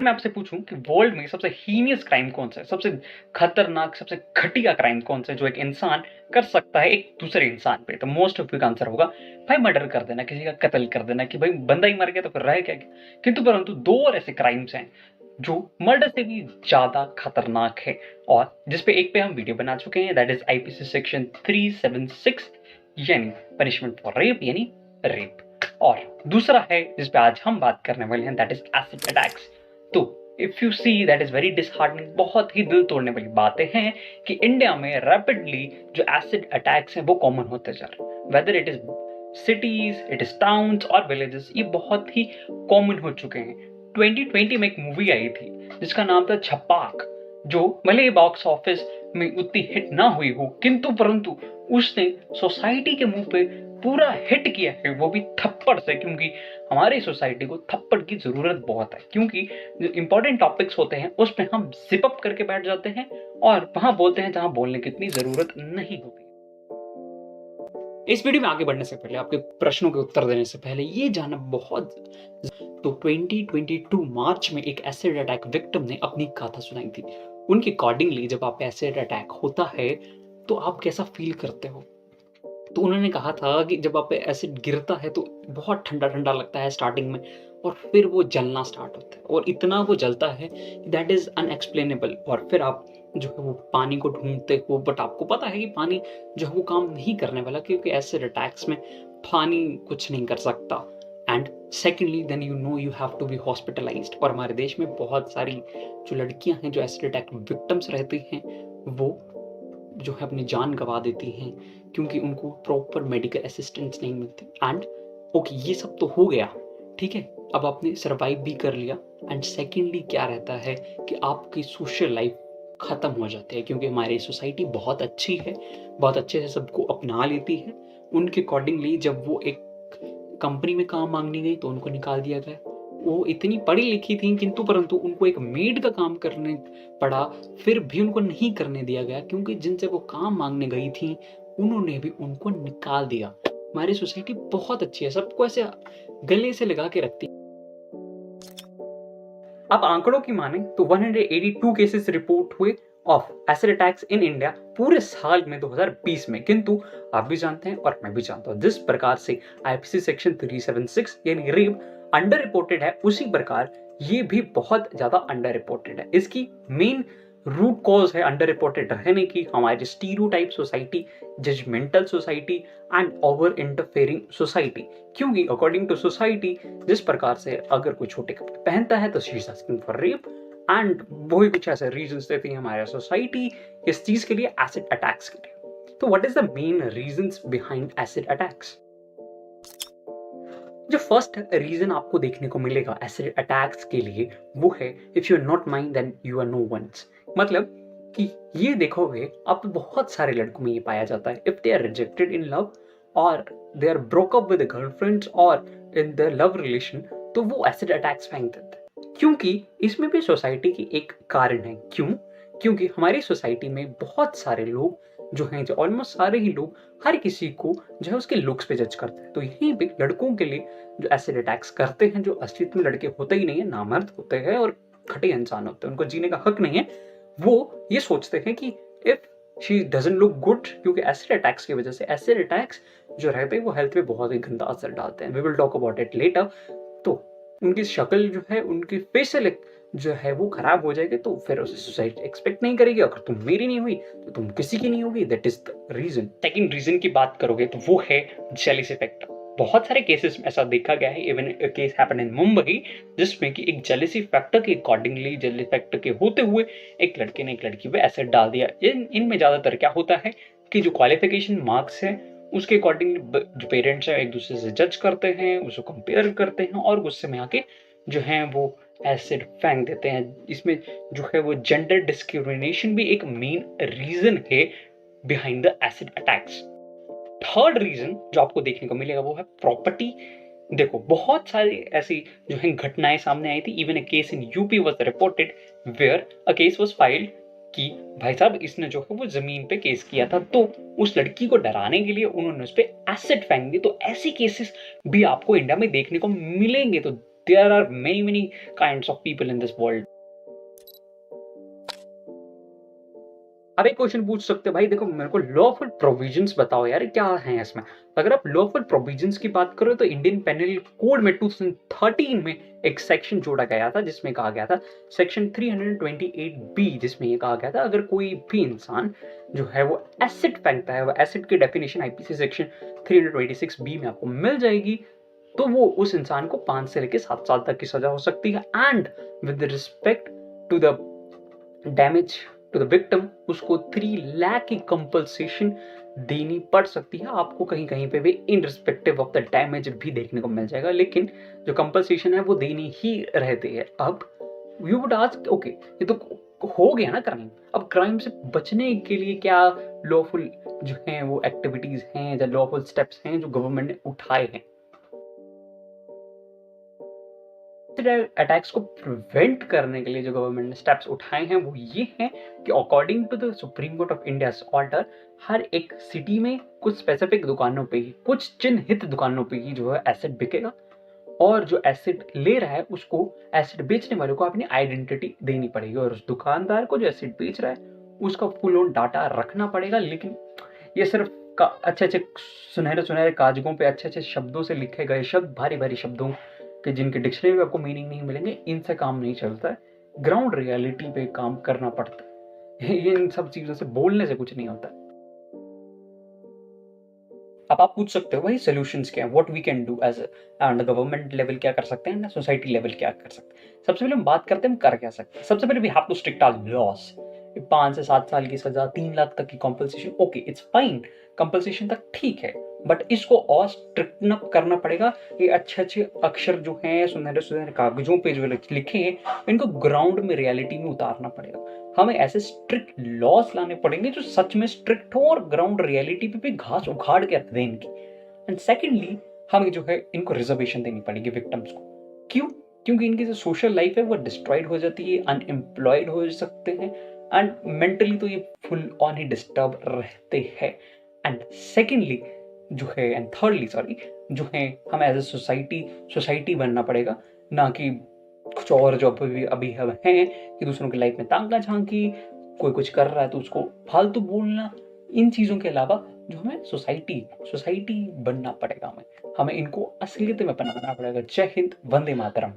मैं आपसे पूछूं कि वर्ल्ड में सबसे हीनियस क्राइम कौन सा है, सबसे खतरनाक, सबसे घटिया क्राइम कौन सा है जो एक इंसान कर सकता है एक दूसरे इंसान पे, तो मोस्ट ऑफ का आंसर होगा भाई मर्डर कर देना, किसी का कत्ल कर देना, कि भाई बंदा ही मर गया तो फिर रह क्या गया। किंतु परंतु दो और ऐसे क्राइम्स हैं जो मर्डर से भी ज्यादा खतरनाक है और जिसपे एक पे हम वीडियो बना चुके हैं, दैट इज आईपीसी सेक्शन 376 यानी पनिशमेंट फॉर रेप यानी रेप, और दूसरा है जिस पे आज हम बात करने वाले हैं, दैट इज एसिड अटैक्स। तो if you see that is very disheartening, बहुत ही दिल तोड़ने वाली बातें हैं कि इंडिया में रैपिडली जो एसिड अटैक्स हैं वो कॉमन होते जा रहे हैं, whether it is cities, it is towns और विलेजेस, ये बहुत ही कॉमन हो चुके हैं। 2020 में एक मूवी आई थी जिसका नाम था छपाक, जो भले ही बॉक्स ऑफिस में उतनी हिट ना हुई हो किंतु परंतु उसने सोसाइटी के मुंह पे पूरा हिट किया है, वो भी थप्पड़ से, क्योंकि हमारी सोसाइटी को थप्पड़ की जरूरत बहुत है, क्योंकि जो इंपॉर्टेंट टॉपिक्स होते हैं उसमें हम जिप अप करके बैठ जाते हैं और वहां बोलते हैं जहां बोलने की इतनी जरूरत नहीं होती। इस वीडियो में आगे बढ़ने से पहले, आपके प्रश्नों के उत्तर देने से पहले ये जानना बहुत, तो 2022 मार्च में एक एसिड अटैक विक्टिम ने अपनी गाथा सुनाई थी। उनके अकॉर्डिंगली जब आप पे एसिड अटैक होता है तो आप कैसा फील करते हो, तो उन्होंने कहा था कि जब आप पे एसिड गिरता है तो बहुत ठंडा ठंडा लगता है स्टार्टिंग में, और फिर वो जलना स्टार्ट होता है और इतना वो जलता है दैट इज अनएक्सप्लेनेबल, और फिर आप जो है वो पानी को ढूंढते हो, बट आपको पता है कि पानी जो है वो काम नहीं करने वाला, क्योंकि एसिड अटैक्स में पानी कुछ नहीं कर सकता। And secondly then you know you have to be hospitalised, और हमारे देश में बहुत सारी जो लड़कियां हैं जो एसिड अटैक विक्टिम्स रहती हैं वो जो है अपनी जान गंवा देती हैं क्योंकि उनको प्रॉपर मेडिकल असिस्टेंस नहीं मिलती। एंड ओके, ये सब तो हो गया, ठीक है, अब आपने सर्वाइव भी कर लिया, एंड सेकेंडली क्या रहता है कि आपकी सोशल लाइफ खत्म हो जाती है, क्योंकि हमारी सोसाइटी बहुत अच्छी है, बहुत अच्छे से सबको अपना लेती है। उनके अकॉर्डिंगली जब वो एक कंपनी में काम मांगने गई तो उनको निकाल दिया गया। वो इतनी पढ़ी लिखी थी किंतु परंतु उनको एक मेड का काम करने पड़ा, फिर भी उनको नहीं करने दिया गया, क्योंकि जिनसे वो काम मांगने गई थी उन्होंने भी उनको निकाल दिया। हमारी सोसाइटी बहुत अच्छी है, सबको ऐसे गले से लगा के रखती है। अब आंकड़ों की माने तो 182 केसेस रिपोर्ट हुए of acid attacks in India पूरे साल में 2020 में, किंतु आप भी जानते हैं और मैं भी जानता हूं जिस प्रकार से आईपीसी सेक्शन 376 यानी रेप अंडर रिपोर्टेड है, उसी प्रकार ये भी बहुत ज्यादा अंडर रिपोर्टेड है। इसकी मेन रूट कॉज है अंडर रिपोर्टेड रहने की हमारी stereotype society, judgmental society and over interfering society. क्योंकि अकॉर्डिंग टू सोसाइटी जिस प्रकार से अगर कोई छोटे कपड़े पहनता है तो she is asking for rape, and वही कुछ ऐसे रीजंस देती है हमारी सोसाइटी इस चीज के लिए, एसिड अटैक्स के लिए। तो what is the main reasons behind acid attacks? जो फर्स्ट रीजन आपको देखने को मिलेगा एसिड अटैक्स के लिए वो है if you are not mind then you are no once. मतलब कि ये देखोगे आप बहुत सारे लड़कों में ये पाया जाता है, if they are rejected in love और they are broke up with girlfriends और इन द लव रिलेशन, तो वो एसिड अटैक्स फेंक देते हैं। क्योंकि इसमें भी सोसाइटी की एक कारण है। क्यों? क्योंकि हमारी सोसाइटी में बहुत सारे लोग जो हैं, जो ऑलमोस्ट सारे ही लोग हर किसी को जो है उसके लुक्स पे जज करते हैं। तो यहीं पे लड़कों के लिए जो एसिड अटैक्स करते हैं, जो असलियत में लड़के होते ही नहीं है, नामर्द होते हैं और घटिया इंसान होते हैं, उनको जीने का हक नहीं है, वो ये सोचते हैं कि if she doesn't look good, क्योंकि एसिड अटैक्स की वजह से एसिड अटैक्स जो रहते हैं वो हेल्थ पे बहुत ही गंदा असर डालते हैं। We will talk about it later. तो उनकी शक्ल जो है, उनकी फेशियल जो है वो खराब हो जाएगी, तो फिर उसे सोसाइटी एक्सपेक्ट नहीं करेगी, अगर तुम मेरी नहीं हुई तो तुम किसी की नहीं होगी। That is the reason. Second reason की बात करोगे तो वो है जेलिसी फैक्टर। बहुत सारे केसेस में ऐसा देखा गया है, even a case happened in Mumbai जिसमें कि एक जेलिसी फैक्टर के अकॉर्डिंगली, जेलिसी फैक्टर के होते हुए एक लड़के ने एक लड़की पे एसिड डाल दिया। इनमें ज्यादातर क्या होता है कि जो क्वालिफिकेशन मार्क्स है उसके अकॉर्डिंग जो पेरेंट्स है एक दूसरे से जज करते हैं, उसको कंपेयर करते हैं और गुस्से में आके जो है वो एसिड फेंक देते हैं। इसमें जो है वो जेंडर डिस्क्रिमिनेशन भी एक मेन रीजन है behind the acid attacks. Third reason जो आपको देखने को मिलेगा वो है प्रॉपर्टी। देखो बहुत सारी ऐसी जो है घटनाएं सामने आई थी। Even a case in UP was reported where a case was filed कि भाई साहब इसने जो है वो जमीन पे केस किया था, तो उस लड़की को डराने के लिए उन्होंने उस पे एसिड फेंक दी। तो ऐसे केसेस भी आपको इंडिया में देखने को मिलेंगे। तो there are many kinds of people in this world. अब एक क्वेश्चन पूछ सकते हो भाई, देखो मेरे को लॉफुल प्रोविजंस बताओ यार, क्या है इसमें। अगर आप लॉफुल प्रोविजंस की बात करो तो इंडियन पेनल कोड में 2013 में एक सेक्शन जोड़ा गया था जिसमें कहा गया था, सेक्शन 328 बी, जिसमें ये कहा गया था अगर कोई भी इंसान जो है वो एसिड फेंकता है, वो एसिड की डेफिनेशन आईपीसी सेक्शन 326 बी में आपको मिल जाएगी, तो वो उस इंसान को 5 से लेकर 7 साल तक की सजा हो सकती है। And with respect to the damage to the victim, उसको 3 लाख की कंपल्सेशन देनी पड़ सकती है। आपको कहीं कहीं पे भी in respective of the damage भी देखने को मिल जाएगा, लेकिन जो कंपल्सेशन है वो देनी ही रहती है। अब यू वुड आस्क, ओके ये तो हो गया ना क्राइम, अब क्राइम से बचने के लिए क्या लॉफुल जो हैं वो एक्टिविटीज हैं या लॉफुल स्टेप्स हैं जो गवर्नमेंट ने उठाए हैं। अटैक्स को प्रिवेंट करने के लिए जो गवर्नमेंट ने स्टेप्स उठाए हैं वो ये हैं कि according to the Supreme Court of India order, हर एक सिटी में कुछ स्पेसिफिक दुकानों पे ही, कुछ चिन्हित दुकानों पे ही जो है एसिड बिकेगा, और जो एसिड ले रहा है उसको, एसिड बेचने वाले को अपनी आइडेंटिटी देनी पड़ेगी, और उस दुकानदार को जो एसिड बेच रहा है उसका फुल ऑन डाटा रखना पड़ेगा। लेकिन ये सिर्फ अच्छे अच्छे सुनहरे सुनहरे कागजों पे अच्छे अच्छे शब्दों से लिखे गए शब्द, भारी भारी शब्दों कि जिनके डिक्शनरी में आपको मीनिंग नहीं मिलेंगे, इनसे काम नहीं चलता है। ग्राउंड रियलिटी पे काम करना पड़ता है। इन सब चीजों से बोलने से कुछ नहीं होता। अब आप पूछ सकते हो भाई सोल्यूशंस क्या है, what we can do as and government level क्या कर सकते हैं, सोसाइटी लेवल क्या कर सकते हैं। सबसे पहले हम बात करते हैं हम कर क्या सकते हैं। सबसे पहले we have to strict our laws. 5 से 7 साल की सजा, 3 लाख तक की compensation, okay it's fine, compensation तक ठीक है, बट इसको और स्ट्रिक्टन अप करना पड़ेगा। ये अच्छे अच्छे अक्षर जो हैं सुनहरे सुनहरे कागजों पे जो लिखे हैं, इनको ग्राउंड में रियलिटी में उतारना पड़ेगा। हमें ऐसे स्ट्रिक्ट लॉस लाने पड़ेंगे जो सच में स्ट्रिक्ट हो और ग्राउंड रियलिटी पे भी घास उखाड़ के रख दें इनकी। एंड सेकेंडली हमें जो है इनको रिजर्वेशन देनी पड़ेगी विक्टिम्स को। क्यों? क्योंकि इनकी जो सोशल लाइफ है वो डिस्ट्रॉयड हो जाती है, अनएम्प्लॉयड हो सकते हैं, एंड मेंटली तो ये फुल ऑन ही डिस्टर्ब रहते हैं। एंड सेकेंडली जो है, एंड थर्डली सॉरी, जो है हमें एज ए सोसाइटी बनना पड़ेगा, ना कि कुछ और जो अभी हम हैं कि दूसरों की लाइफ में तांगा झांकी, कोई कुछ कर रहा है तो उसको फालतू बोलना। इन चीजों के अलावा जो हमें सोसाइटी बनना पड़ेगा, हमें इनको असलियत में बनाना पड़ेगा। जय हिंद, वंदे मातरम।